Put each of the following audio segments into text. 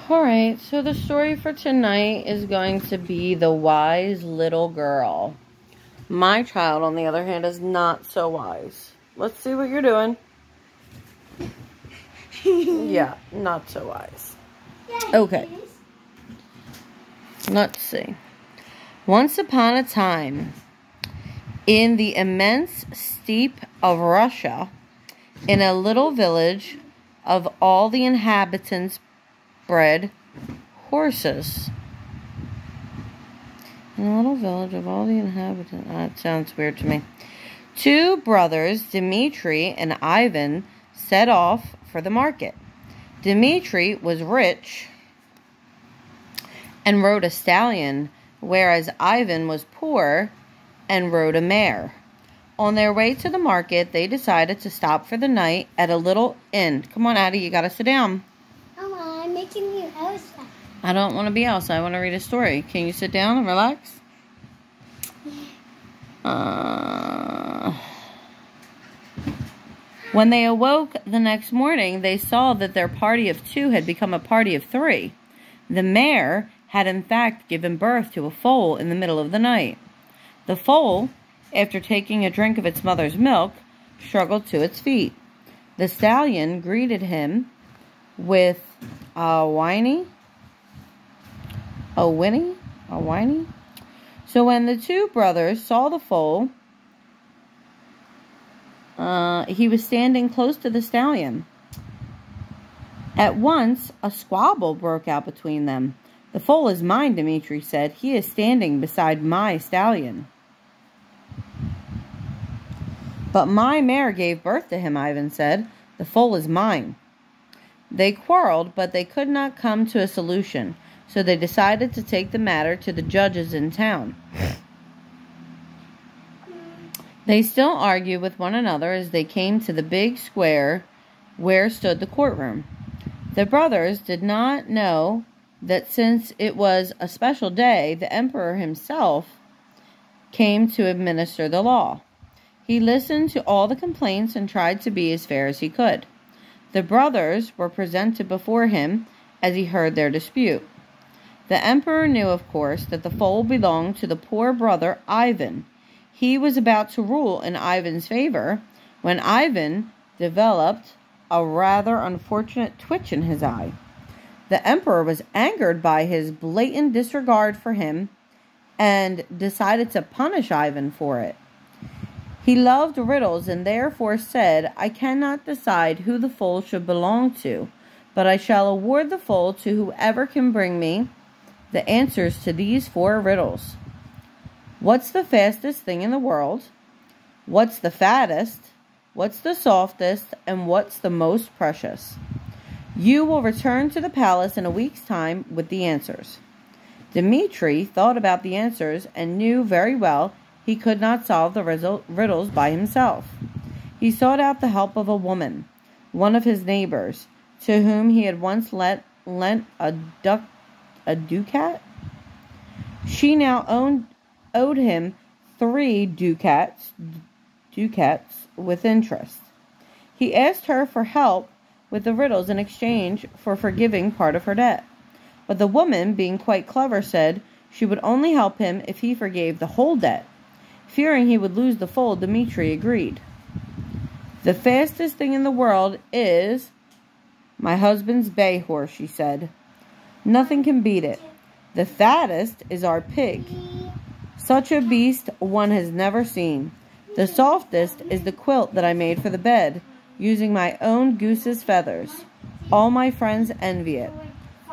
Alright, so the story for tonight is going to be The Wise Little Girl. My child, on the other hand, is not so wise. Let's see what you're doing. Yeah, not so wise. Okay. Let's see. Once upon a time, in the immense steppe of Russia, in a little village of all the inhabitants bred horses. In a little village of all the inhabitants. That sounds weird to me. Two brothers, Dmitri and Ivan, set off for the market. Dmitri was rich and rode a stallion, whereas Ivan was poor and rode a mare. On their way to the market, they decided to stop for the night at a little inn. Come on, Addie, you gotta sit down. I'm making you Elsa. I don't want to be Elsa. I want to read a story. Can you sit down and relax? When they awoke the next morning, they saw that their party of two had become a party of three. The mare had in fact given birth to a foal in the middle of the night. The foal, after taking a drink of its mother's milk, struggled to its feet. The stallion greeted him with a whinny. So when the two brothers saw the foal, he was standing close to the stallion. At once, a squabble broke out between them. "The foal is mine," Dmitri said. "He is standing beside my stallion." "But my mare gave birth to him," Ivan said. "The foal is mine." They quarreled, but they could not come to a solution, so they decided to take the matter to the judges in town. They still argued with one another as they came to the big square where stood the courtroom. The brothers did not know that since it was a special day, the emperor himself came to administer the law. He listened to all the complaints and tried to be as fair as he could. The brothers were presented before him as he heard their dispute. The emperor knew, of course, that the foal belonged to the poor brother Ivan. He was about to rule in Ivan's favor when Ivan developed a rather unfortunate twitch in his eye. The emperor was angered by his blatant disregard for him and decided to punish Ivan for it. He loved riddles and therefore said, "I cannot decide who the foal should belong to, but I shall award the foal to whoever can bring me the answers to these 4 riddles. What's the fastest thing in the world? What's the fattest? What's the softest? And what's the most precious? You will return to the palace in a week's time with the answers." Dmitri thought about the answers and knew very well he could not solve the riddles by himself. He sought out the help of a woman, one of his neighbors, to whom he had once lent a ducat. She now owed him 3 ducats with interest. He asked her for help with the riddles in exchange for forgiving part of her debt. But the woman, being quite clever, said she would only help him if he forgave the whole debt. Fearing he would lose the foal, Dmitri agreed. "The fastest thing in the world is my husband's bay horse," she said. "Nothing can beat it. The fattest is our pig. Such a beast one has never seen. The softest is the quilt that I made for the bed, using my own goose's feathers. All my friends envy it.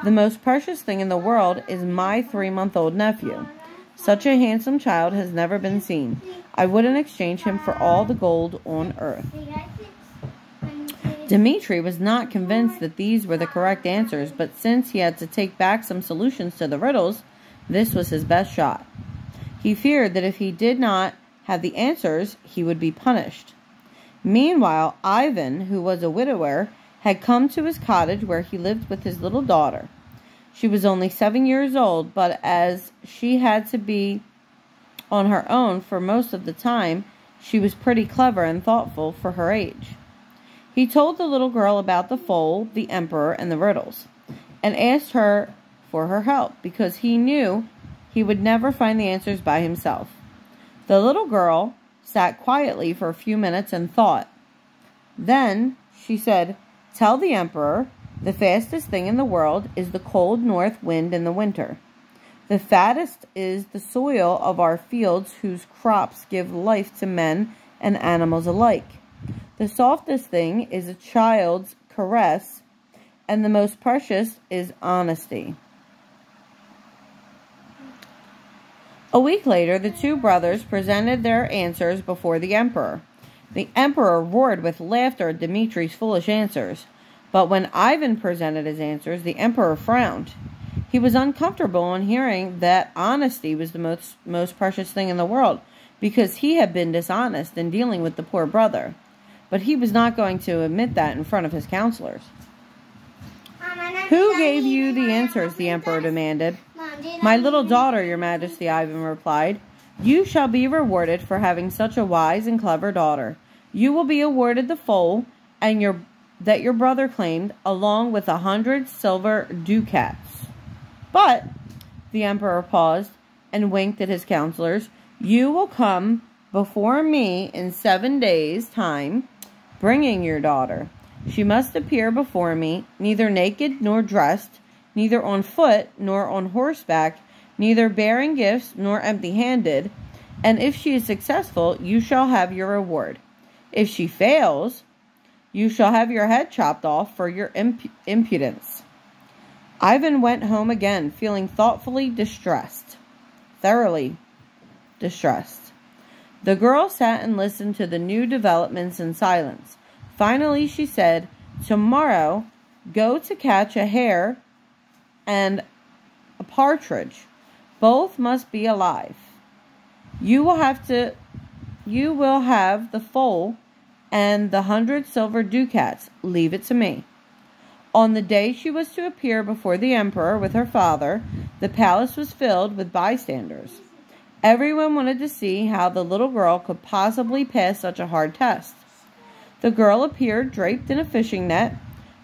The most precious thing in the world is my 3-month-old nephew. Such a handsome child has never been seen. I wouldn't exchange him for all the gold on earth." Dmitri was not convinced that these were the correct answers, but since he had to take back some solutions to the riddles, this was his best shot. He feared that if he did not have the answers, he would be punished. Meanwhile, Ivan, who was a widower, had come to his cottage where he lived with his little daughter. She was only 7 years old, but as she had to be on her own for most of the time, she was pretty clever and thoughtful for her age. He told the little girl about the foal, the emperor, and the riddles. and asked her for her help because he knew he would never find the answers by himself. The little girl sat quietly for a few minutes and thought. Then she said, "Tell the emperor the fastest thing in the world is the cold north wind in the winter. The fattest is the soil of our fields whose crops give life to men and animals alike. The softest thing is a child's caress, and the most precious is honesty." A week later, the two brothers presented their answers before the emperor. The emperor roared with laughter at Dimitri's foolish answers, but when Ivan presented his answers, the emperor frowned. He was uncomfortable on hearing that honesty was the most precious thing in the world, because he had been dishonest in dealing with the poor brother. But he was not going to admit that in front of his counselors. "Who gave you the answers?" the emperor demanded. "My little daughter, your majesty," Ivan replied. "You shall be rewarded for having such a wise and clever daughter. You will be awarded the foal that your brother claimed, along with 100 silver ducats. But," the emperor paused and winked at his counselors, "you will come before me in 7 days' time, bringing your daughter. She must appear before me, neither naked nor dressed, neither on foot nor on horseback, neither bearing gifts nor empty-handed, and if she is successful, you shall have your reward. If she fails, you shall have your head chopped off for your impudence." Ivan went home again, feeling thoroughly distressed. The girl sat and listened to the new developments in silence. Finally, she said, "Tomorrow, go to catch a hare and a partridge. Both must be alive. You will have the foal and the 100 silver ducats. Leave it to me." On the day she was to appear before the emperor with her father, the palace was filled with bystanders. Everyone wanted to see how the little girl could possibly pass such a hard test. The girl appeared draped in a fishing net,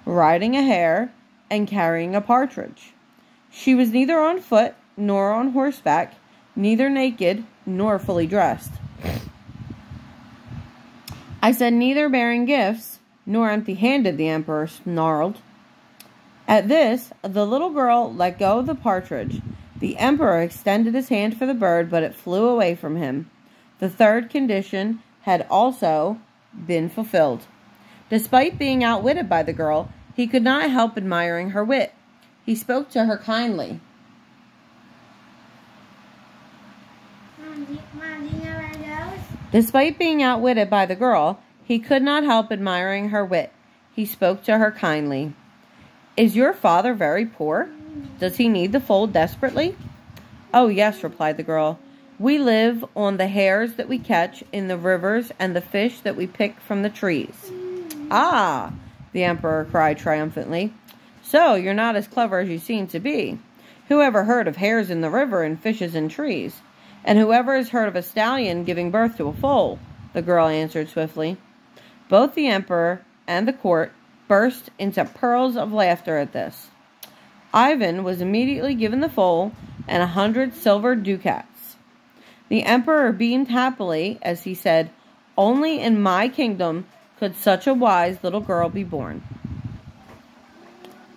riding a hare, and carrying a partridge. She was neither on foot nor on horseback, neither naked nor fully dressed. "I said neither bearing gifts nor empty-handed," the emperor snarled. At this, the little girl let go of the partridge. The emperor extended his hand for the bird, but it flew away from him. The third condition had also been fulfilled. Despite being outwitted by the girl, he could not help admiring her wit. He spoke to her kindly. Mom, do you know where it goes? Despite being outwitted by the girl, he could not help admiring her wit. He spoke to her kindly. "Is your father very poor? Does he need the foal desperately?" "Oh, yes," replied the girl. "We live on the hares that we catch in the rivers and the fish that we pick from the trees." "Ah!" the emperor cried triumphantly. "So you're not as clever as you seem to be. Who ever heard of hares in the river and fishes in trees? And whoever has heard of a stallion giving birth to a foal?" the girl answered swiftly. Both the emperor and the court burst into peals of laughter at this. Ivan was immediately given the foal and 100 silver ducats. The emperor beamed happily as he said, "Only in my kingdom could such a wise little girl be born."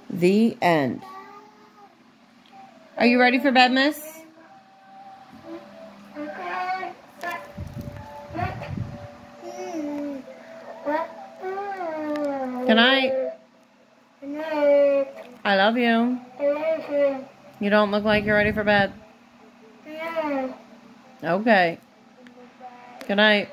The end. Are you ready for bed, miss? Good night. I love you. You don't look like you're ready for bed. Okay. Good night.